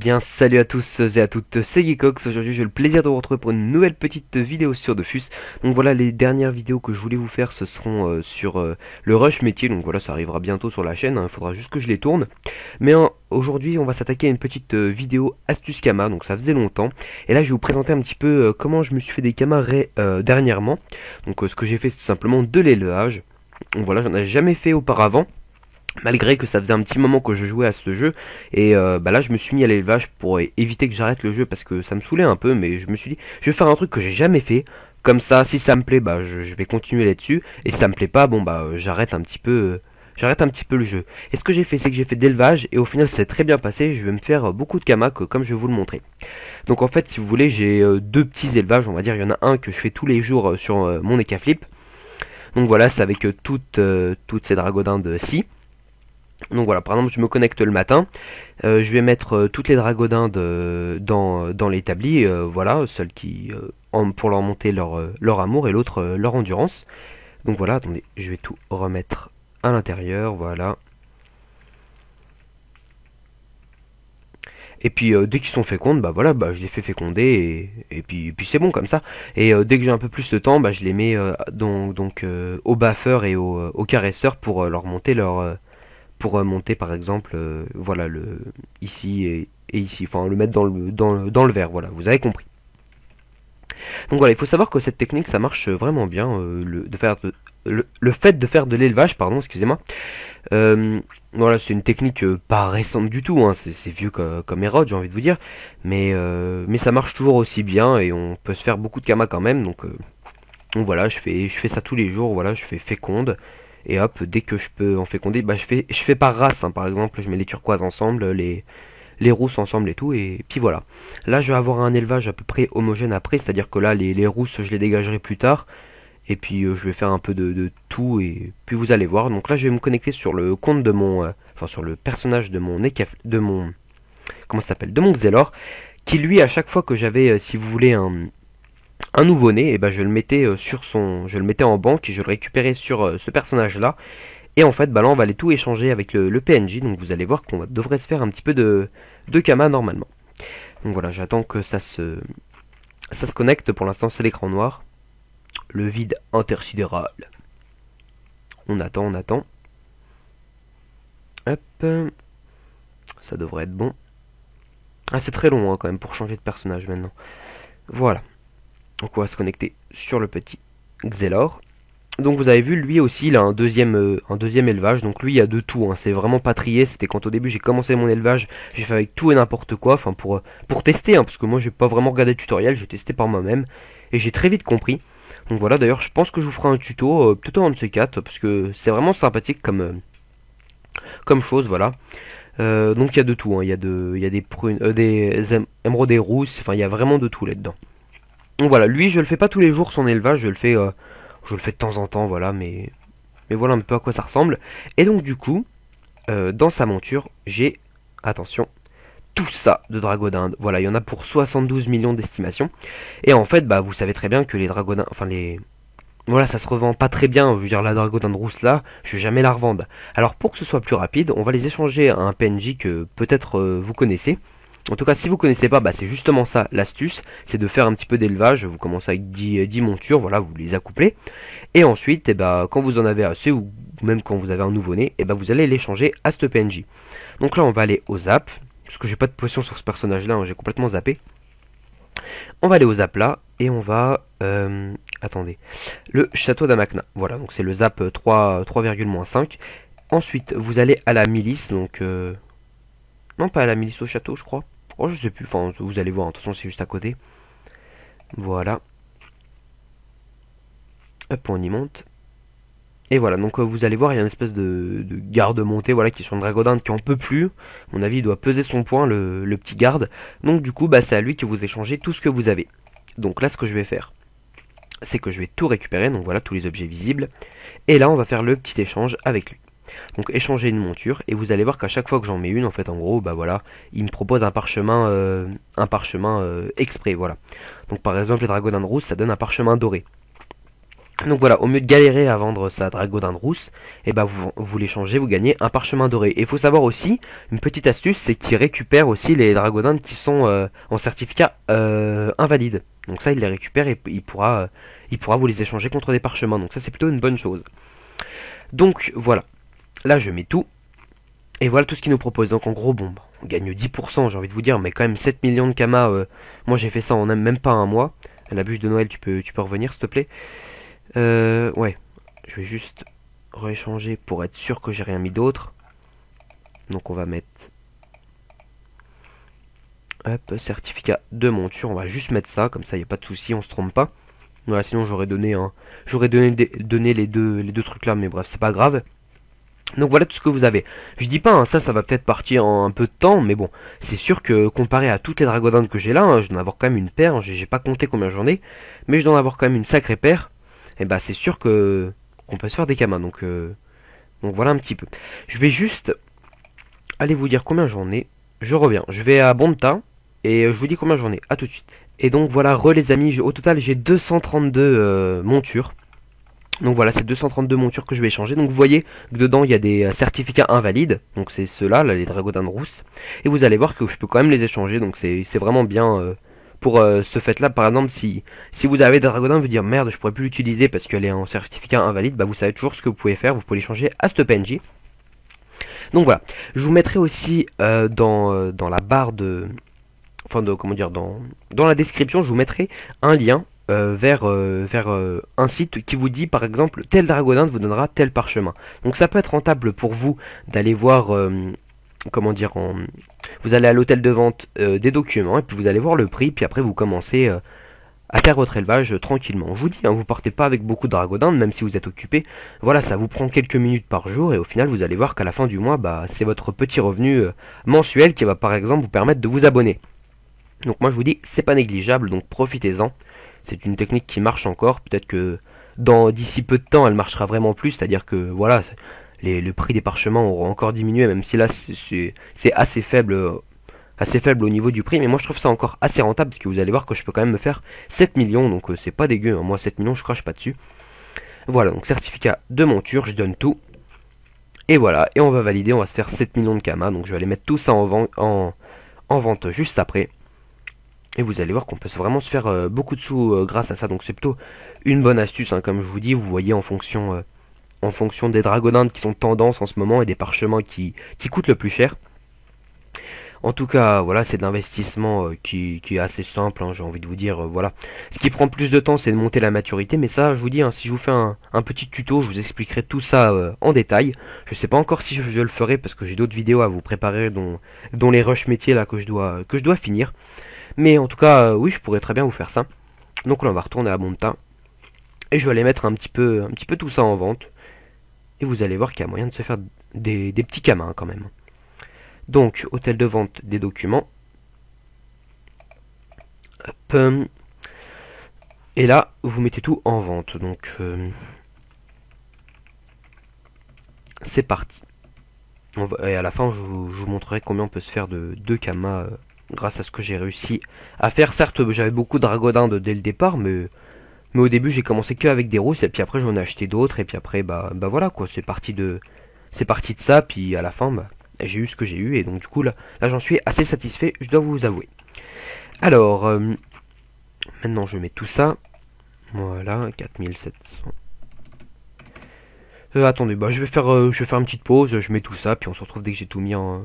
bien, salut à tous et à toutes, c'est Geekox. Aujourd'hui j'ai le plaisir de vous retrouver pour une nouvelle petite vidéo sur Dofus. Donc voilà, les dernières vidéos que je voulais vous faire, ce seront sur le rush métier. Donc voilà, ça arrivera bientôt sur la chaîne, il faudra juste que je les tourne. Mais aujourd'hui on va s'attaquer à une petite vidéo astuce Kama, donc ça faisait longtemps. Et là je vais vous présenter un petit peu comment je me suis fait des Kamas dernièrement. Donc ce que j'ai fait c'est tout simplement de l'élevage. Donc voilà, j'en avais jamais fait auparavant. Malgré que ça faisait un petit moment que je jouais à ce jeu. Et là je me suis mis à l'élevage pour éviter que j'arrête le jeu parce que ça me saoulait un peu. Mais je me suis dit je vais faire un truc que j'ai jamais fait. Comme ça si ça me plaît bah je vais continuer là-dessus. Et si ça me plaît pas bon bah j'arrête un petit peu. J'arrête un petit peu le jeu. Et ce que j'ai fait c'est que j'ai fait d'élevage. Et au final c'est très bien passé. Je vais me faire beaucoup de kamas comme je vais vous le montrer. Donc en fait si vous voulez j'ai deux petits élevages. On va dire il y en a un que je fais tous les jours sur mon Ekaflip. Donc voilà c'est avec toutes ces dragodindes-ci. Donc voilà, par exemple, je me connecte le matin, je vais mettre toutes les dragodins dans l'établi, voilà, celles qui pour leur monter leur amour et l'autre leur endurance. Donc voilà, attendez, je vais tout remettre à l'intérieur, voilà. Et puis dès qu'ils sont fécondes, bah voilà, bah je les fais féconder et puis c'est bon comme ça. Et dès que j'ai un peu plus de temps, bah je les mets au baffeur et au caresseur pour leur monter pour monter par exemple voilà le ici et ici, enfin le mettre dans le verre, voilà, vous avez compris. Donc voilà, il faut savoir que cette technique ça marche vraiment bien, le fait de faire de l'élevage, pardon, excusez-moi. Voilà, c'est une technique pas récente du tout, hein, c'est vieux comme Hérode, j'ai envie de vous dire, mais ça marche toujours aussi bien et on peut se faire beaucoup de kamas quand même, donc voilà, je fais ça tous les jours, voilà, je fais féconde. Et hop, dès que je peux en féconder, bah je fais par race, hein, par exemple, je mets les turquoises ensemble, les rousses ensemble et tout, et puis voilà. Là, je vais avoir un élevage à peu près homogène après, c'est-à-dire que là, les rousses, je les dégagerai plus tard, et puis je vais faire un peu de tout, et puis vous allez voir. Donc là, je vais me connecter sur le compte de enfin sur le personnage de mon comment ça s'appelle, de mon Xelor, qui lui, à chaque fois que j'avais, si vous voulez, un nouveau-né, et ben je le mettais je le mettais en banque et je le récupérais sur ce personnage-là. Et en fait, bah là, on va aller tout échanger avec le PNJ. Donc vous allez voir qu'on devrait se faire un petit peu de Kama normalement. Donc voilà, j'attends que ça se connecte. Pour l'instant, c'est l'écran noir. Le vide intersidéral. On attend, on attend. Hop. Ça devrait être bon. Ah, c'est très long hein, quand même pour changer de personnage maintenant. Voilà. Donc on va se connecter sur le petit Xelor. Donc vous avez vu, lui aussi, il a un deuxième élevage. Donc lui, il y a de tout. Hein. C'est vraiment pas trié. C'était quand au début j'ai commencé mon élevage, j'ai fait avec tout et n'importe quoi. Enfin pour tester, hein, parce que moi j'ai pas vraiment regardé le tutoriel, j'ai testé par moi-même et j'ai très vite compris. Donc voilà. D'ailleurs, je pense que je vous ferai un tuto, peut-être un de ces quatre, parce que c'est vraiment sympathique comme chose. Voilà. Donc il y a de tout. Hein. Il y a des prunes, émeraudes et rousses. Enfin, il y a vraiment de tout là-dedans. Donc voilà, lui je le fais pas tous les jours son élevage, je le fais de temps en temps, voilà, mais voilà un peu à quoi ça ressemble. Et donc du coup, dans sa monture, j'ai, attention, tout ça de dragodindes. Voilà, il y en a pour 72 millions d'estimations. Et en fait, bah vous savez très bien que les dragodindes, enfin voilà, ça se revend pas très bien. Je veux dire, la dragodinde rousse là, je vais jamais la revendre. Alors pour que ce soit plus rapide, on va les échanger à un PNJ que peut-être vous connaissez. En tout cas, si vous connaissez pas, bah, c'est justement ça l'astuce, c'est de faire un petit peu d'élevage. Vous commencez avec 10 montures, voilà, vous les accouplez. Et ensuite, quand vous en avez assez, ou même quand vous avez un nouveau-né, vous allez l'échanger à ce PNJ. Donc là, on va aller au zap, parce que j'ai pas de potion sur ce personnage-là, hein, j'ai complètement zappé. On va aller au zap là, et on va... attendez. Le château d'Amakna. Voilà, donc c'est le zap 3,-5. Ensuite, vous allez à la milice, donc... non, pas à la milice, au château, je crois. Oh, je sais plus, enfin, vous allez voir, attention, c'est juste à côté. Voilà. Hop, on y monte. Et voilà, donc vous allez voir, il y a une espèce de garde montée, voilà, qui est sur une dragodinde qui en peut plus. À mon avis, il doit peser son poing, le petit garde. Donc du coup, bah, c'est à lui que vous échangez tout ce que vous avez. Donc là, ce que je vais faire, c'est que je vais tout récupérer, donc voilà, tous les objets visibles. Et là, on va faire le petit échange avec lui. Donc échanger une monture et vous allez voir qu'à chaque fois que j'en mets une, en fait, en gros, bah voilà, il me propose un parchemin exprès, voilà. Donc par exemple les dragodins rousses, ça donne un parchemin doré. Donc voilà, au lieu de galérer à vendre sa dragodinde rousse, et ben vous l'échangez, vous gagnez un parchemin doré. Et il faut savoir aussi, une petite astuce, c'est qu'il récupère aussi les dragodindes qui sont en certificat invalide. Donc ça, il les récupère et il pourra vous les échanger contre des parchemins. Donc ça, c'est plutôt une bonne chose. Donc voilà, là je mets tout. Et voilà tout ce qu'il nous propose. Donc en gros, bon, on gagne 10%, j'ai envie de vous dire, mais quand même 7 millions de kamas. Moi j'ai fait ça en même pas un mois. La bûche de Noël, tu peux revenir s'il te plaît. Ouais, je vais juste rééchanger pour être sûr que j'ai rien mis d'autre. Donc on va mettre, hop, certificat de monture. On va juste mettre ça, comme ça il n'y a pas de souci, on se trompe pas. Voilà, sinon j'aurais donné les deux trucs là, mais bref, c'est pas grave. Donc voilà tout ce que vous avez. Je dis pas, hein, ça va peut-être partir en un peu de temps, mais bon, c'est sûr que comparé à toutes les dragodindes que j'ai là, hein, je dois en avoir quand même une paire, hein, j'ai pas compté combien j'en ai, mais je dois en avoir quand même une sacrée paire. Et bah c'est sûr que qu'on peut se faire des kamas, donc voilà un petit peu. Je vais juste aller vous dire combien j'en ai. Je reviens, je vais à Bonta et je vous dis combien j'en ai. À tout de suite. Et donc voilà, les amis, au total j'ai 232 montures. Donc voilà, c'est 232 montures que je vais échanger. Donc vous voyez que dedans il y a des certificats invalides. Donc c'est ceux-là, là, les dragodindes rousses. Et vous allez voir que je peux quand même les échanger. Donc c'est vraiment bien pour ce fait-là. Par exemple, si vous avez des dragodindes, vous dire merde, je pourrais plus l'utiliser parce qu'elle est en certificat invalide, bah vous savez toujours ce que vous pouvez faire. Vous pouvez l'échanger à ce PNJ. Donc voilà, je vous mettrai aussi dans la barre de, enfin de, comment dire, dans la description, je vous mettrai un lien vers un site qui vous dit par exemple tel dragodinde vous donnera tel parchemin. Donc ça peut être rentable pour vous d'aller voir, comment dire, vous allez à l'hôtel de vente des documents et puis vous allez voir le prix, puis après vous commencez à faire votre élevage tranquillement. Je vous dis, hein, vous partez pas avec beaucoup de dragodindes, même si vous êtes occupé. Voilà, ça vous prend quelques minutes par jour et au final vous allez voir qu'à la fin du mois, bah c'est votre petit revenu mensuel qui va par exemple vous permettre de vous abonner. Donc moi je vous dis, c'est pas négligeable, donc profitez-en. C'est une technique qui marche encore, peut-être que d'ici peu de temps elle marchera vraiment plus, c'est-à-dire que voilà, le prix des parchemins aura encore diminué, même si là c'est assez faible au niveau du prix, mais moi je trouve ça encore assez rentable, parce que vous allez voir que je peux quand même me faire 7 millions, donc c'est pas dégueu, hein. Moi 7 millions je crache pas dessus. Voilà, donc certificat de monture, je donne tout. Et voilà, et on va valider, on va se faire 7 millions de kamas, donc je vais aller mettre tout ça en vente juste après. Et vous allez voir qu'on peut vraiment se faire beaucoup de sous grâce à ça. Donc c'est plutôt une bonne astuce, hein, comme je vous dis. Vous voyez en fonction des dragodindes qui sont tendance en ce moment et des parchemins qui coûtent le plus cher. En tout cas, voilà, c'est de l'investissement qui est assez simple, hein, j'ai envie de vous dire, voilà. Ce qui prend plus de temps, c'est de monter la maturité, mais ça, je vous dis, hein, si je vous fais un petit tuto, je vous expliquerai tout ça en détail. Je sais pas encore si je le ferai, parce que j'ai d'autres vidéos à vous préparer, dont les rushs métiers là que je dois finir. Mais en tout cas, oui, je pourrais très bien vous faire ça. Donc là, on va retourner à Bonta. Et je vais aller mettre un petit peu tout ça en vente. Et vous allez voir qu'il y a moyen de se faire des petits kamas quand même. Donc, hôtel de vente des documents. Hop. Et là, vous mettez tout en vente. Donc, c'est parti. Et à la fin, je vous montrerai combien on peut se faire de 2 kamas grâce à ce que j'ai réussi à faire. Certes, j'avais beaucoup de dragodindes dès le départ, mais au début, j'ai commencé que avec des rousses, et puis après, j'en ai acheté d'autres, et puis après, bah voilà, quoi, c'est parti de ça, puis à la fin, bah, j'ai eu ce que j'ai eu, et donc du coup, là j'en suis assez satisfait, je dois vous avouer. Alors, maintenant, je mets tout ça. Voilà, 4700. Attendez, bah je vais faire une petite pause, je mets tout ça, puis on se retrouve dès que j'ai tout mis en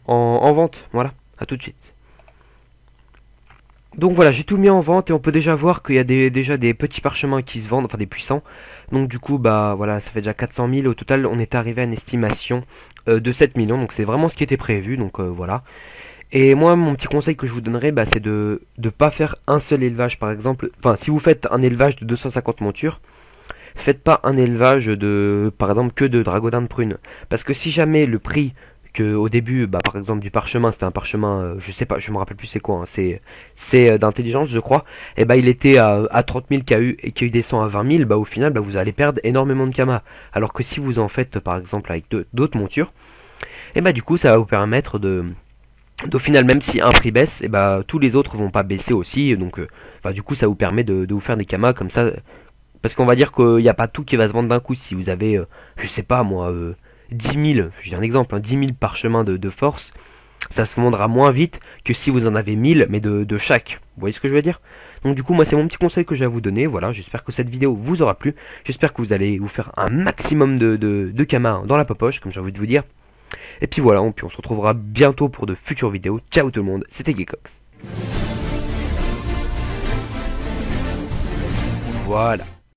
vente. Voilà, à tout de suite. Donc voilà, j'ai tout mis en vente et on peut déjà voir qu'il y a déjà des petits parchemins qui se vendent, enfin des puissants. Donc du coup, bah voilà, ça fait déjà 400 000. Au total, on est arrivé à une estimation de 7 millions. Donc c'est vraiment ce qui était prévu, donc voilà. Et moi, mon petit conseil que je vous donnerais, bah, c'est de pas faire un seul élevage, par exemple. Enfin, si vous faites un élevage de 250 montures, faites pas un élevage par exemple, que de dragodin de prune. Parce que si jamais le prix que au début, bah, par exemple du parchemin, c'était un parchemin, je sais pas, je me rappelle plus c'est quoi, hein, c'est d'intelligence, je crois. Et bah il était à 30 000 KU et qu'il descend à 20 000, bah au final, bah vous allez perdre énormément de kamas. Alors que si vous en faites, par exemple, avec d'autres montures, et bah du coup, ça va vous permettre d'au final, même si un prix baisse, et bah tous les autres vont pas baisser aussi. Donc, du coup, ça vous permet de vous faire des kamas comme ça Parce qu'on va dire qu'il n'y a pas tout qui va se vendre d'un coup. Si vous avez, je sais pas moi, 10 000, j'ai un exemple, hein, 10 000 parchemins de force, ça se vendra moins vite que si vous en avez 1000, mais de chaque. Vous voyez ce que je veux dire? Donc du coup, moi c'est mon petit conseil que j'ai à vous donner. Voilà, j'espère que cette vidéo vous aura plu. J'espère que vous allez vous faire un maximum de kamas dans la popoche, comme j'ai envie de vous dire. Et puis voilà, puis on se retrouvera bientôt pour de futures vidéos. Ciao tout le monde, c'était Gekox. Voilà.